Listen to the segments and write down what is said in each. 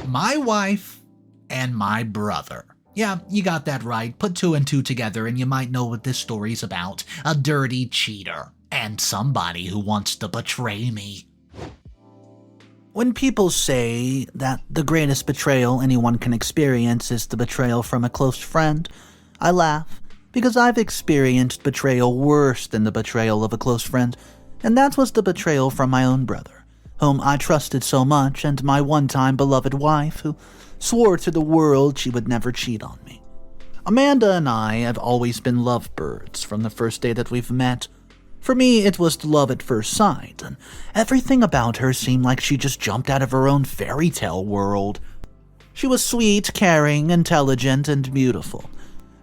My wife and my brother. Yeah, you got that right. Put two and two together and you might know what this story's about. A dirty cheater. And somebody who wants to betray me. When people say that the greatest betrayal anyone can experience is the betrayal from a close friend, I laugh, because I've experienced betrayal worse than the betrayal of a close friend, and that was the betrayal from my own brother, whom I trusted so much, and my one-time beloved wife, who swore to the world she would never cheat on me. Amanda and I have always been lovebirds from the first day that we've met. For me, it was love at first sight, and everything about her seemed like she just jumped out of her own fairy tale world. She was sweet, caring, intelligent, and beautiful.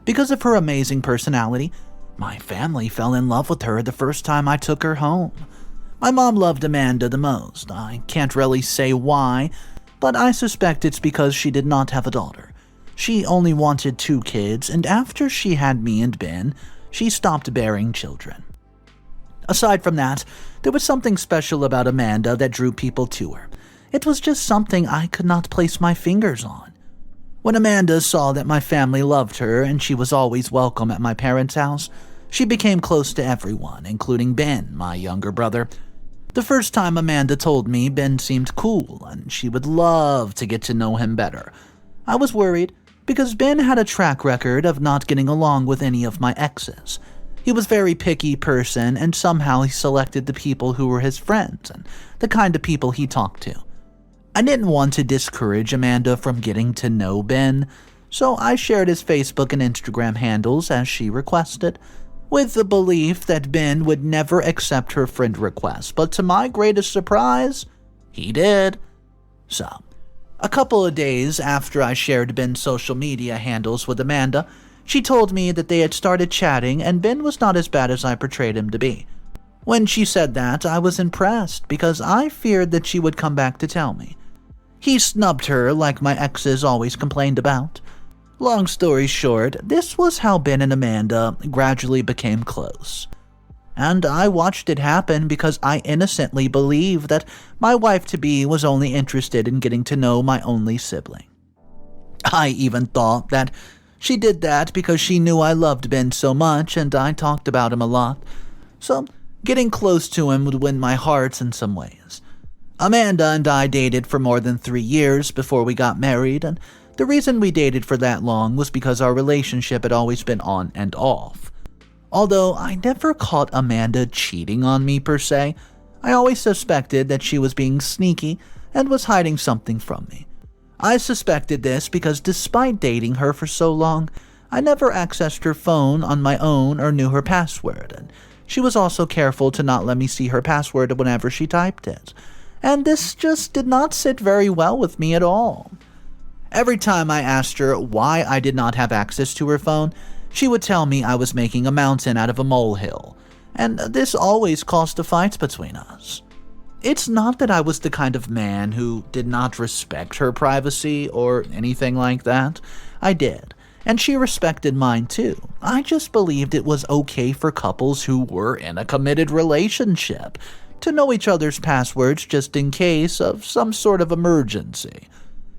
Because of her amazing personality, my family fell in love with her the first time I took her home. My mom loved Amanda the most. I can't really say why, but I suspect it's because she did not have a daughter. She only wanted 2 kids, and after she had me and Ben, she stopped bearing children. Aside from that, there was something special about Amanda that drew people to her. It was just something I could not place my fingers on. When Amanda saw that my family loved her and she was always welcome at my parents' house, she became close to everyone, including Ben, my younger brother. The first time Amanda told me Ben seemed cool and she would love to get to know him better. I was worried because Ben had a track record of not getting along with any of my exes. He was a very picky person, and somehow he selected the people who were his friends and the kind of people he talked to. I didn't want to discourage Amanda from getting to know Ben, so I shared his Facebook and Instagram handles as she requested, with the belief that Ben would never accept her friend request, but to my greatest surprise, he did. So, a couple of days after I shared Ben's social media handles with Amanda, she told me that they had started chatting and Ben was not as bad as I portrayed him to be. When she said that, I was impressed because I feared that she would come back to tell me. He snubbed her like my exes always complained about. Long story short, this was how Ben and Amanda gradually became close. And I watched it happen because I innocently believed that my wife-to-be was only interested in getting to know my only sibling. I even thought that she did that because she knew I loved Ben so much and I talked about him a lot. So, getting close to him would win my heart in some ways. Amanda and I dated for more than 3 years before we got married, and the reason we dated for that long was because our relationship had always been on and off. Although I never caught Amanda cheating on me per se, I always suspected that she was being sneaky and was hiding something from me. I suspected this because despite dating her for so long, I never accessed her phone on my own or knew her password, and she was also careful to not let me see her password whenever she typed it. And this just did not sit very well with me at all. Every time I asked her why I did not have access to her phone, she would tell me I was making a mountain out of a molehill, and this always caused a fight between us. It's not that I was the kind of man who did not respect her privacy or anything like that. I did, and she respected mine too. I just believed it was okay for couples who were in a committed relationship to know each other's passwords just in case of some sort of emergency.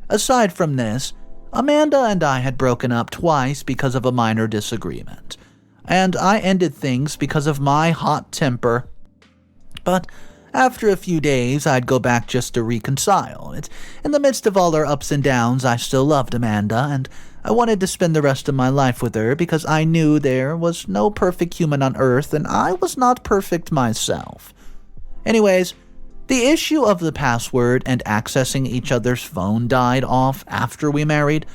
Aside from this, Amanda and I had broken up twice because of a minor disagreement, and I ended things because of my hot temper. But after a few days, I'd go back just to reconcile. In the midst of all our ups and downs, I still loved Amanda, and I wanted to spend the rest of my life with her because I knew there was no perfect human on earth, and I was not perfect myself. Anyways, the issue of the password and accessing each other's phone died off after we married.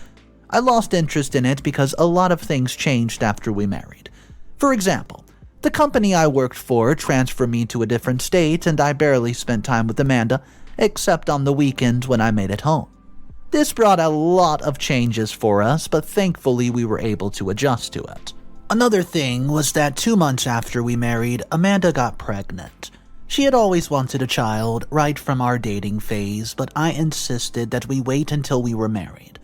I lost interest in it because a lot of things changed after we married. For example, the company I worked for transferred me to a different state and I barely spent time with Amanda, except on the weekends when I made it home. This brought a lot of changes for us, but thankfully we were able to adjust to it. Another thing was that 2 months after we married, Amanda got pregnant. She had always wanted a child right from our dating phase, but I insisted that we wait until we were married.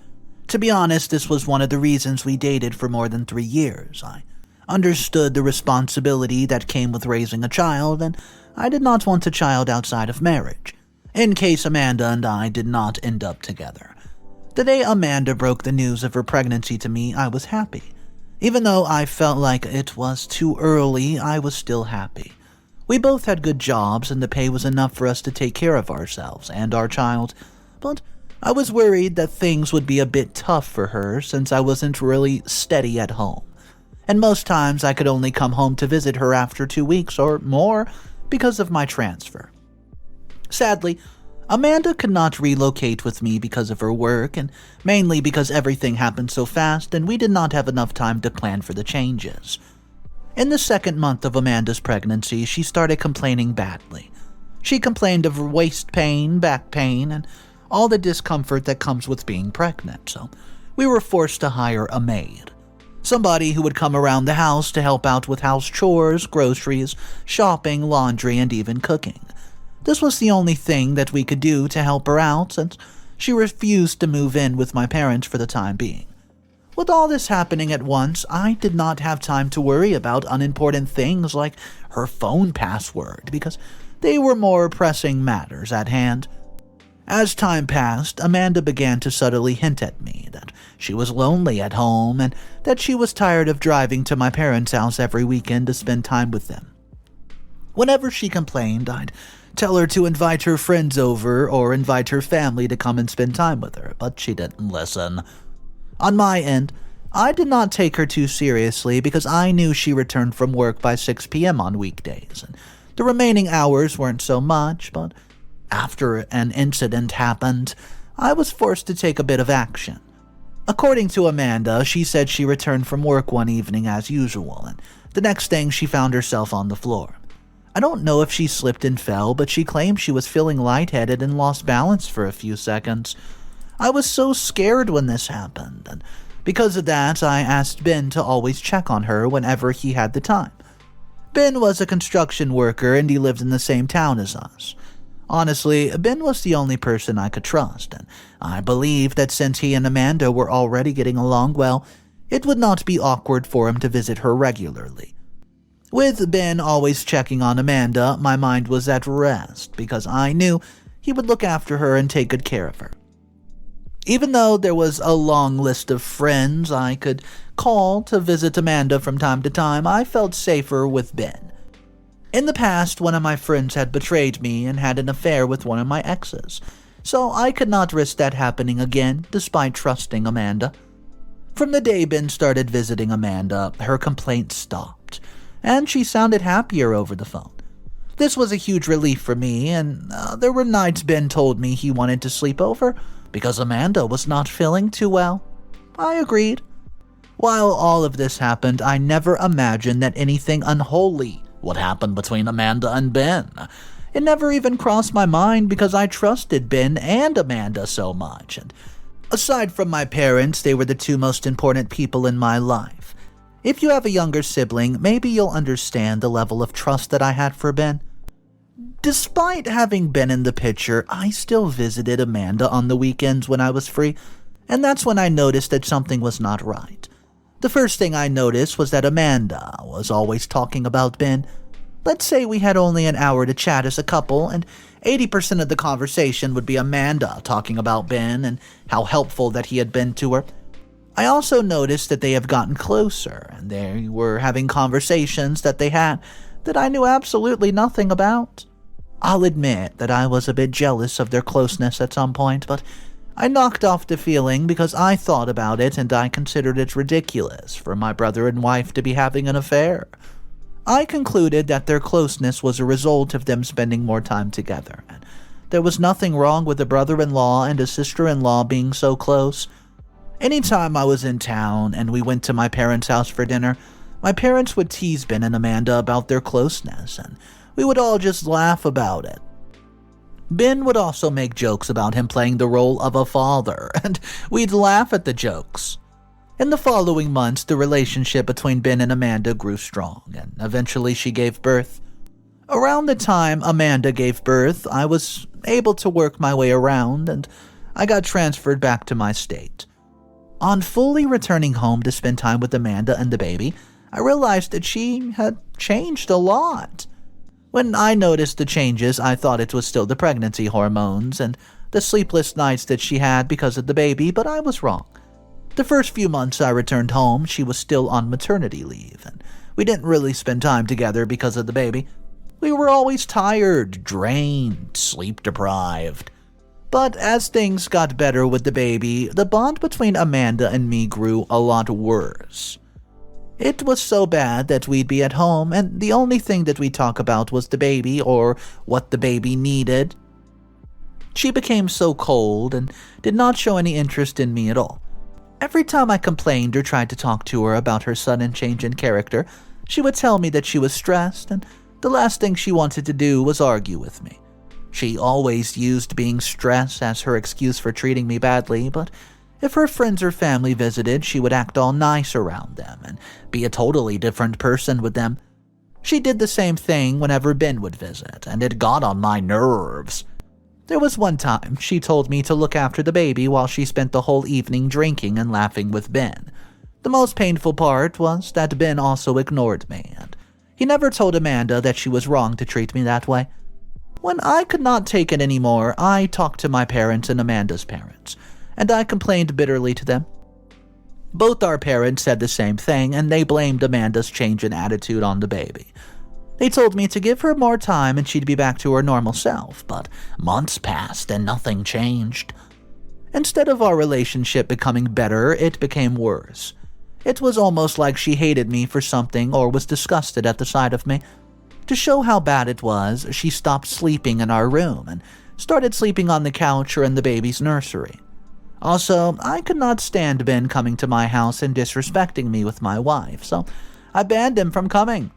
To be honest, this was one of the reasons we dated for more than 3 years. I understood the responsibility that came with raising a child, and I did not want a child outside of marriage, in case Amanda and I did not end up together. The day Amanda broke the news of her pregnancy to me, I was happy. Even though I felt like it was too early, I was still happy. We both had good jobs and the pay was enough for us to take care of ourselves and our child, but I was worried that things would be a bit tough for her since I wasn't really steady at home. And most times I could only come home to visit her after 2 weeks or more because of my transfer. Sadly, Amanda could not relocate with me because of her work, and mainly because everything happened so fast and we did not have enough time to plan for the changes. In the second month of Amanda's pregnancy, she started complaining badly. She complained of waist pain, back pain, and all the discomfort that comes with being pregnant, so we were forced to hire a maid. Somebody who would come around the house to help out with house chores, groceries, shopping, laundry, and even cooking. This was the only thing that we could do to help her out since she refused to move in with my parents for the time being. With all this happening at once, I did not have time to worry about unimportant things like her phone password because they were more pressing matters at hand. As time passed, Amanda began to subtly hint at me that she was lonely at home and that she was tired of driving to my parents' house every weekend to spend time with them. Whenever she complained, I'd tell her to invite her friends over or invite her family to come and spend time with her, but she didn't listen. On my end, I did not take her too seriously because I knew she returned from work by 6 p.m. on weekdays, and the remaining hours weren't so much, but after an incident happened, I was forced to take a bit of action. According to Amanda, she said she returned from work one evening as usual, and the next thing she found herself on the floor. I don't know if she slipped and fell, but she claimed she was feeling lightheaded and lost balance for a few seconds. I was so scared when this happened, and because of that, I asked Ben to always check on her whenever he had the time. Ben was a construction worker and he lived in the same town as us. Honestly, Ben was the only person I could trust, and I believed that since he and Amanda were already getting along well, it would not be awkward for him to visit her regularly. With Ben always checking on Amanda, my mind was at rest because I knew he would look after her and take good care of her. Even though there was a long list of friends I could call to visit Amanda from time to time, I felt safer with Ben. In the past, one of my friends had betrayed me and had an affair with one of my exes, so I could not risk that happening again despite trusting Amanda. From the day Ben started visiting Amanda, her complaints stopped, and she sounded happier over the phone. This was a huge relief for me, and there were nights Ben told me he wanted to sleep over because Amanda was not feeling too well. I agreed. While all of this happened, I never imagined that anything unholy would happen between Amanda and Ben. It never even crossed my mind because I trusted Ben and Amanda so much. And aside from my parents, they were the two most important people in my life. If you have a younger sibling, maybe you'll understand the level of trust that I had for Ben. Despite having been in the picture, I still visited Amanda on the weekends when I was free, and that's when I noticed that something was not right. The first thing I noticed was that Amanda was always talking about Ben. Let's say we had only an hour to chat as a couple, and 80% of the conversation would be Amanda talking about Ben and how helpful that he had been to her. I also noticed that they have gotten closer, and they were having conversations that they had that I knew absolutely nothing about. I'll admit that I was a bit jealous of their closeness at some point, but I knocked off the feeling because I thought about it and I considered it ridiculous for my brother and wife to be having an affair. I concluded that their closeness was a result of them spending more time together, and there was nothing wrong with a brother-in-law and a sister-in-law being so close. Anytime I was in town and we went to my parents' house for dinner, my parents would tease Ben and Amanda about their closeness, and we would all just laugh about it. Ben would also make jokes about him playing the role of a father, and we'd laugh at the jokes. In the following months, the relationship between Ben and Amanda grew strong, and eventually she gave birth. Around the time Amanda gave birth, I was able to work my way around, and I got transferred back to my state. On fully returning home to spend time with Amanda and the baby, I realized that she had changed a lot. When I noticed the changes, I thought it was still the pregnancy hormones, and the sleepless nights that she had because of the baby, but I was wrong. The first few months I returned home, she was still on maternity leave, and we didn't really spend time together because of the baby. We were always tired, drained, sleep-deprived. But as things got better with the baby, the bond between Amanda and me grew a lot worse. It was so bad that we'd be at home, and the only thing that we'd talk about was the baby or what the baby needed. She became so cold and did not show any interest in me at all. Every time I complained or tried to talk to her about her sudden change in character, she would tell me that she was stressed, and the last thing she wanted to do was argue with me. She always used being stressed as her excuse for treating me badly, but if her friends or family visited, she would act all nice around them and be a totally different person with them. She did the same thing whenever Ben would visit, and it got on my nerves. There was one time she told me to look after the baby while she spent the whole evening drinking and laughing with Ben. The most painful part was that Ben also ignored me, and he never told Amanda that she was wrong to treat me that way. When I could not take it anymore, I talked to my parents and Amanda's parents, and I complained bitterly to them. Both our parents said the same thing, and they blamed Amanda's change in attitude on the baby. They told me to give her more time and she'd be back to her normal self, but months passed and nothing changed. Instead of our relationship becoming better, it became worse. It was almost like she hated me for something or was disgusted at the sight of me. To show how bad it was, she stopped sleeping in our room and started sleeping on the couch or in the baby's nursery. Also, I could not stand Ben coming to my house and disrespecting me with my wife, so I banned him from coming.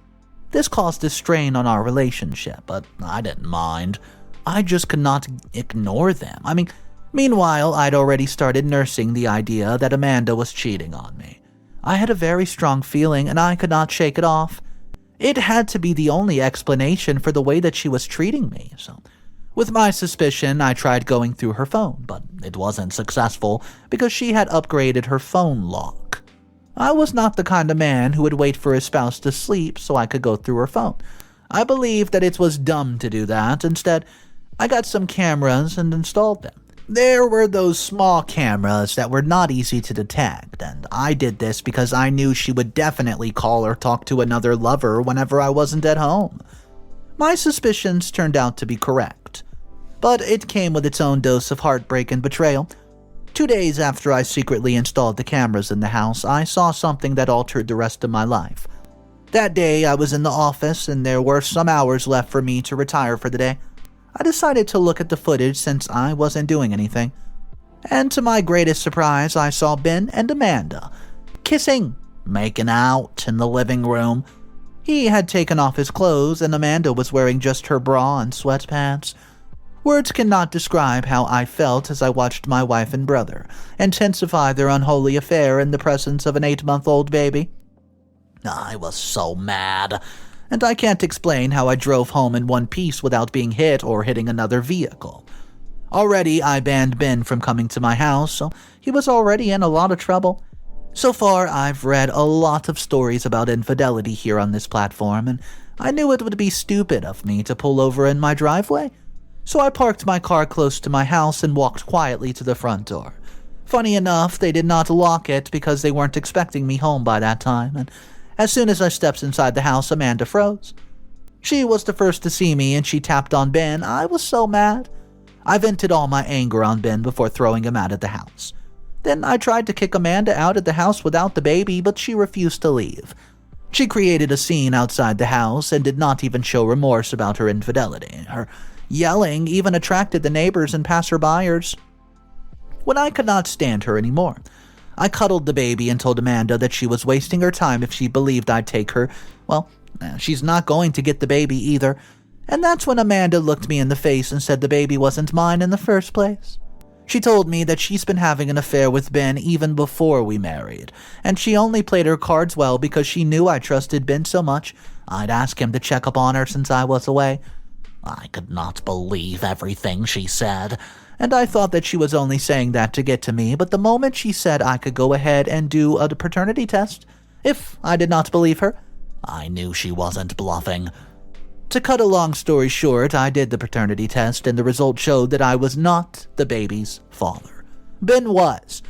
This caused a strain on our relationship, but I didn't mind. I just could not ignore them. Meanwhile, I'd already started nursing the idea that Amanda was cheating on me. I had a very strong feeling, and I could not shake it off. It had to be the only explanation for the way that she was treating me, so with my suspicion, I tried going through her phone, but it wasn't successful because she had upgraded her phone lock. I was not the kind of man who would wait for his spouse to sleep so I could go through her phone. I believed that it was dumb to do that. Instead, I got some cameras and installed them. There were those small cameras that were not easy to detect, and I did this because I knew she would definitely call or talk to another lover whenever I wasn't at home. My suspicions turned out to be correct, but it came with its own dose of heartbreak and betrayal. 2 days after I secretly installed the cameras in the house, I saw something that altered the rest of my life. That day, I was in the office, and there were some hours left for me to retire for the day. I decided to look at the footage since I wasn't doing anything. And to my greatest surprise, I saw Ben and Amanda kissing, making out in the living room. He had taken off his clothes, and Amanda was wearing just her bra and sweatpants. Words cannot describe how I felt as I watched my wife and brother intensify their unholy affair in the presence of an 8-month-old baby. I was so mad, and I can't explain how I drove home in one piece without being hit or hitting another vehicle. Already, I banned Ben from coming to my house, so he was already in a lot of trouble. So far, I've read a lot of stories about infidelity here on this platform, and I knew it would be stupid of me to pull over in my driveway. So I parked my car close to my house and walked quietly to the front door. Funny enough, they did not lock it because they weren't expecting me home by that time, and as soon as I stepped inside the house, Amanda froze. She was the first to see me, and she tapped on Ben. I was so mad. I vented all my anger on Ben before throwing him out of the house. Then I tried to kick Amanda out of the house without the baby, but she refused to leave. She created a scene outside the house and did not even show remorse about her infidelity. Her yelling even attracted the neighbors and passerbyers. When I could not stand her anymore, I cuddled the baby and told Amanda that she was wasting her time if she believed I'd take her. Well, she's not going to get the baby either. And that's when Amanda looked me in the face and said the baby wasn't mine in the first place. She told me that she's been having an affair with Ben even before we married, and she only played her cards well because she knew I trusted Ben so much I'd ask him to check up on her since I was away. I could not believe everything she said, and I thought that she was only saying that to get to me, but the moment she said I could go ahead and do a paternity test, if I did not believe her, I knew she wasn't bluffing. To cut a long story short, I did the paternity test and the result showed that I was not the baby's father. Ben was.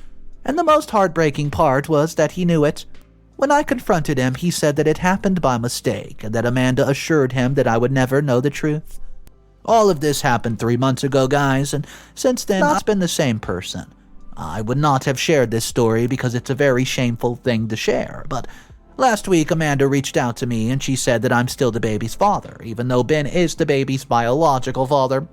And the most heartbreaking part was that he knew it. When I confronted him, he said that it happened by mistake and that Amanda assured him that I would never know the truth. All of this happened 3 months ago, guys, and since then I've been the same person. I would not have shared this story because it's a very shameful thing to share, but last week Amanda reached out to me and she said that I'm still the baby's father, even though Ben is the baby's biological father.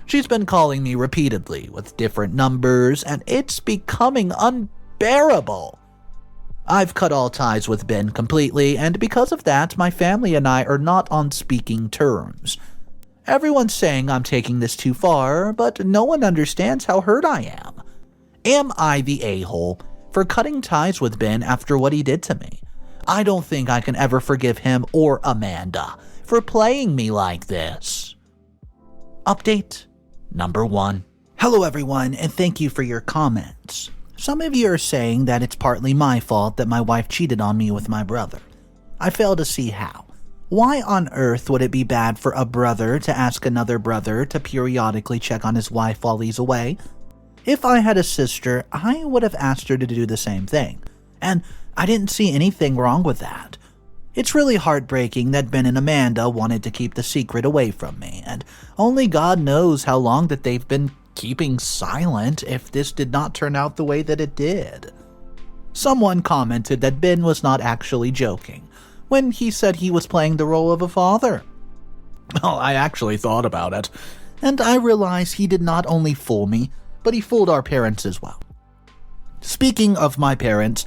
She's been calling me repeatedly with different numbers, and it's becoming unbearable. I've cut all ties with Ben completely, and because of that, my family and I are not on speaking terms. Everyone's saying I'm taking this too far, but no one understands how hurt I am. Am I the a-hole for cutting ties with Ben after what he did to me? I don't think I can ever forgive him or Amanda for playing me like this. Update number 1. Hello everyone, and thank you for your comments. Some of you are saying that it's partly my fault that my wife cheated on me with my brother. I fail to see how. Why on earth would it be bad for a brother to ask another brother to periodically check on his wife while he's away? If I had a sister, I would have asked her to do the same thing, and I didn't see anything wrong with that. It's really heartbreaking that Ben and Amanda wanted to keep the secret away from me, and only God knows how long that they've been keeping silent if this did not turn out the way that it did. Someone commented that Ben was not actually joking when he said he was playing the role of a father. Well, I actually thought about it, and I realized he did not only fool me, but he fooled our parents as well. Speaking of my parents,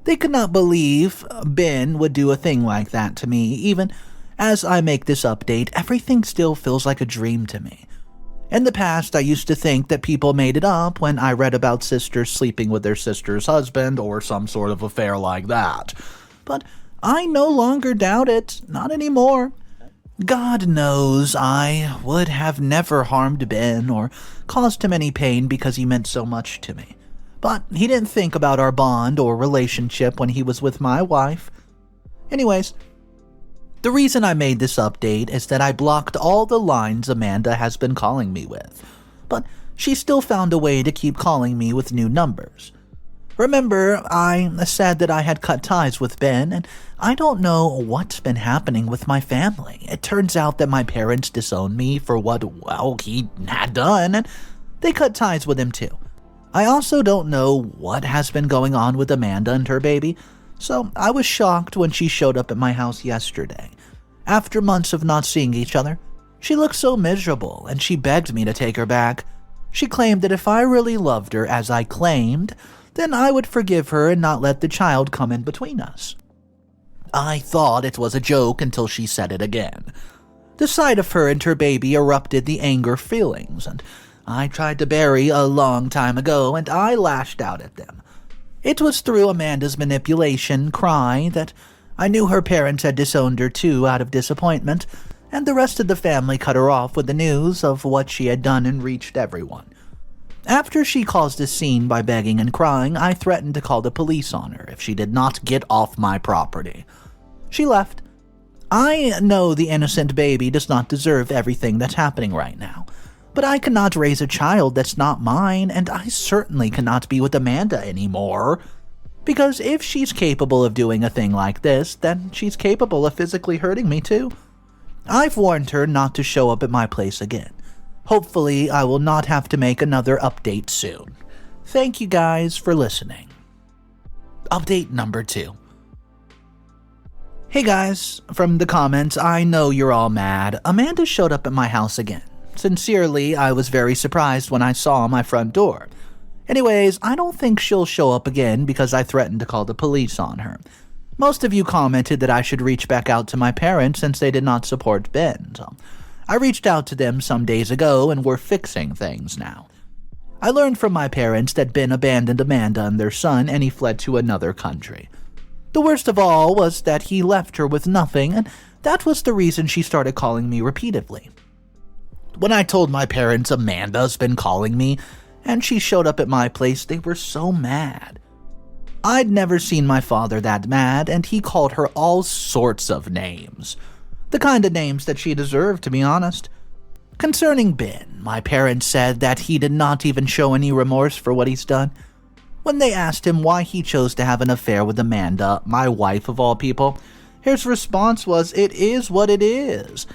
they could not believe Ben would do a thing like that to me. Even as I make this update, everything still feels like a dream to me. In the past, I used to think that people made it up when I read about sisters sleeping with their sister's husband or some sort of affair like that. But I no longer doubt it, not anymore. God knows I would have never harmed Ben or caused him any pain because he meant so much to me. But he didn't think about our bond or relationship when he was with my wife. Anyways, the reason I made this update is that I blocked all the lines Amanda has been calling me with, but she still found a way to keep calling me with new numbers. Remember, I said that I had cut ties with Ben, and I don't know what's been happening with my family. It turns out that my parents disowned me for what, well, he had done, and they cut ties with him too. I also don't know what has been going on with Amanda and her baby, so I was shocked when she showed up at my house yesterday. After months of not seeing each other, she looked so miserable, and she begged me to take her back. She claimed that if I really loved her as I claimed, then I would forgive her and not let the child come in between us. I thought it was a joke until she said it again. The sight of her and her baby erupted the anger feelings, and I tried to bury a long time ago, and I lashed out at them. It was through Amanda's manipulation cry that I knew her parents had disowned her too out of disappointment, and the rest of the family cut her off with the news of what she had done and reached everyone. After she caused a scene by begging and crying, I threatened to call the police on her if she did not get off my property. She left. I know the innocent baby does not deserve everything that's happening right now, but I cannot raise a child that's not mine, and I certainly cannot be with Amanda anymore. Because if she's capable of doing a thing like this, then she's capable of physically hurting me too. I've warned her not to show up at my place again. Hopefully, I will not have to make another update soon. Thank you guys for listening. Update number 2. Hey guys, from the comments, I know you're all mad. Amanda showed up at my house again. Sincerely, I was very surprised when I saw my front door. Anyways, I don't think she'll show up again because I threatened to call the police on her. Most of you commented that I should reach back out to my parents since they did not support Ben, so I reached out to them some days ago and we're fixing things now. I learned from my parents that Ben abandoned Amanda and their son and he fled to another country. The worst of all was that he left her with nothing, and that was the reason she started calling me repeatedly. When I told my parents Amanda's been calling me and she showed up at my place, they were so mad. I'd never seen my father that mad, and he called her all sorts of names. The kind of names that she deserved, to be honest. Concerning Ben, my parents said that he did not even show any remorse for what he's done. When they asked him why he chose to have an affair with Amanda, my wife of all people, his response was, "It is what it is."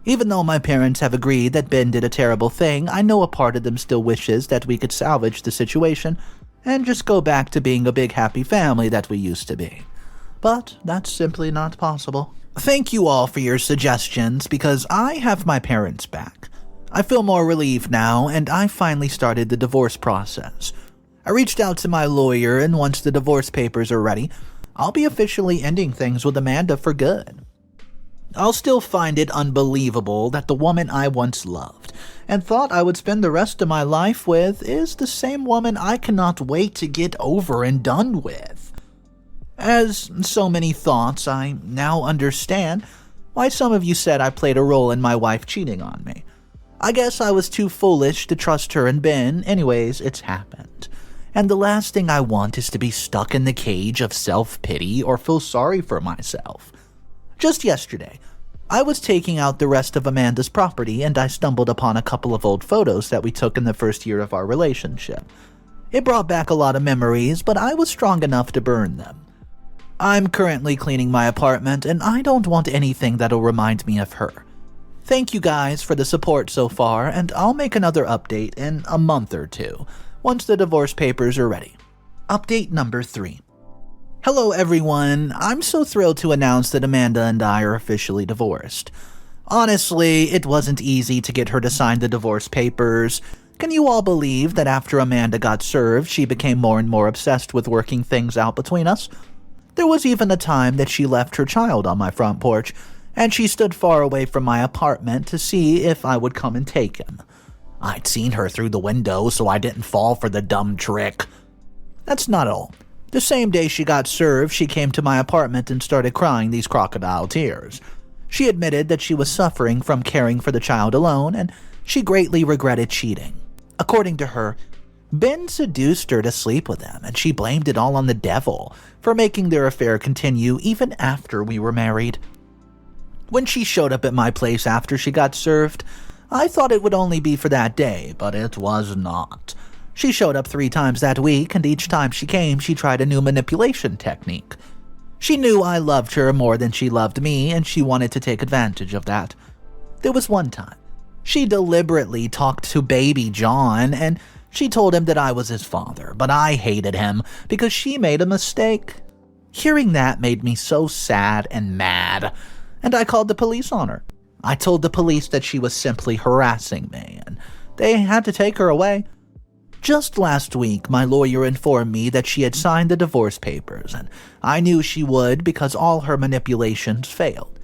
Even though my parents have agreed that Ben did a terrible thing, I know a part of them still wishes that we could salvage the situation and just go back to being a big happy family that we used to be. But that's simply not possible. Thank you all for your suggestions, because I have my parents back. I feel more relieved now, and I finally started the divorce process. I reached out to my lawyer, and once the divorce papers are ready, I'll be officially ending things with Amanda for good. I'll still find it unbelievable that the woman I once loved and thought I would spend the rest of my life with is the same woman I cannot wait to get over and done with. As so many thoughts, I now understand why some of you said I played a role in my wife cheating on me. I guess I was too foolish to trust her and Ben. Anyways, it's happened. And the last thing I want is to be stuck in the cage of self-pity or feel sorry for myself. Just yesterday, I was taking out the rest of Amanda's property and I stumbled upon a couple of old photos that we took in the first year of our relationship. It brought back a lot of memories, but I was strong enough to burn them. I'm currently cleaning my apartment and I don't want anything that'll remind me of her. Thank you guys for the support so far, and I'll make another update in a month or two, once the divorce papers are ready. Update number 3. Hello everyone, I'm so thrilled to announce that Amanda and I are officially divorced. Honestly, it wasn't easy to get her to sign the divorce papers. Can you all believe that after Amanda got served, she became more and more obsessed with working things out between us? There was even a time that she left her child on my front porch, and she stood far away from my apartment to see if I would come and take him. I'd seen her through the window, so I didn't fall for the dumb trick. That's not all. The same day she got served, she came to my apartment and started crying these crocodile tears. She admitted that she was suffering from caring for the child alone, and she greatly regretted cheating. According to her, Ben seduced her to sleep with him, and she blamed it all on the devil for making their affair continue even after we were married. When she showed up at my place after she got served, I thought it would only be for that day, but it was not. She showed up 3 times that week, and each time she came, she tried a new manipulation technique. She knew I loved her more than she loved me, and she wanted to take advantage of that. There was one time. She deliberately talked to baby John, and she told him that I was his father, but I hated him because she made a mistake. Hearing that made me so sad and mad, and I called the police on her. I told the police that she was simply harassing me, and they had to take her away. Just last week, my lawyer informed me that she had signed the divorce papers, and I knew she would because all her manipulations failed.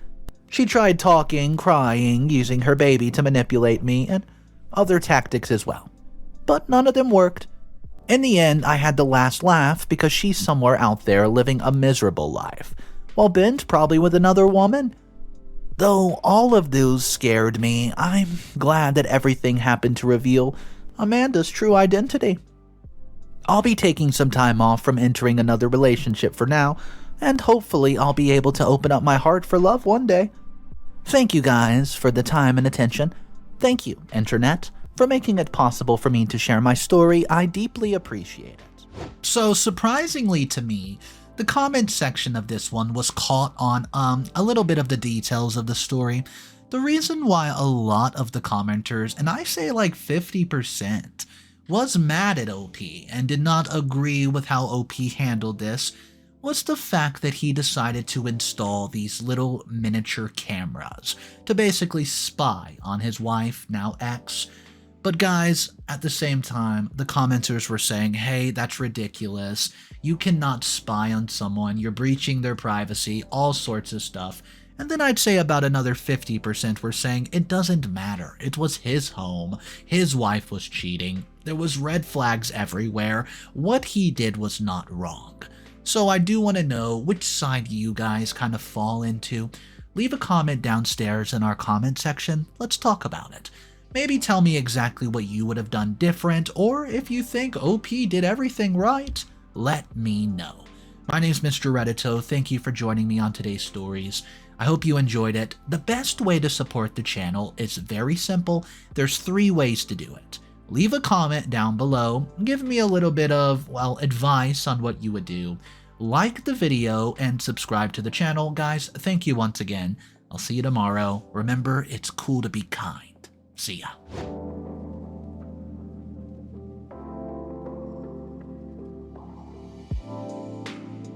She tried talking, crying, using her baby to manipulate me, and other tactics as well. But none of them worked. In the end, I had the last laugh because she's somewhere out there living a miserable life, while Ben's probably with another woman. Though all of those scared me, I'm glad that everything happened to reveal Amanda's true identity. I'll be taking some time off from entering another relationship for now, and hopefully I'll be able to open up my heart for love one day. Thank you guys for the time and attention. Thank you, Internet, for making it possible for me to share my story. I deeply appreciate it. So surprisingly to me, the comment section of this one was caught on a little bit of the details of the story. The reason why a lot of the commenters, and I say like 50%, was mad at OP and did not agree with how OP handled this was the fact that he decided to install these little miniature cameras to basically spy on his wife, now ex. But guys, at the same time, the commenters were saying, hey, that's ridiculous. You cannot spy on someone. You're breaching their privacy, all sorts of stuff. And then I'd say about another 50% were saying it doesn't matter. It was his home. His wife was cheating. There was red flags everywhere. What he did was not wrong. So I do want to know which side you guys kind of fall into. Leave a comment downstairs in our comment section. Let's talk about it. Maybe tell me exactly what you would have done different, or if you think OP did everything right, let me know. My name's Mr. Reddito. Thank you for joining me on today's stories. I hope you enjoyed it. The best way to support the channel is very simple. There's 3 ways to do it. Leave a comment down below, give me a little bit of, well, advice on what you would do. Like the video and subscribe to the channel. Guys, thank you once again. I'll see you tomorrow. Remember, it's cool to be kind. See ya.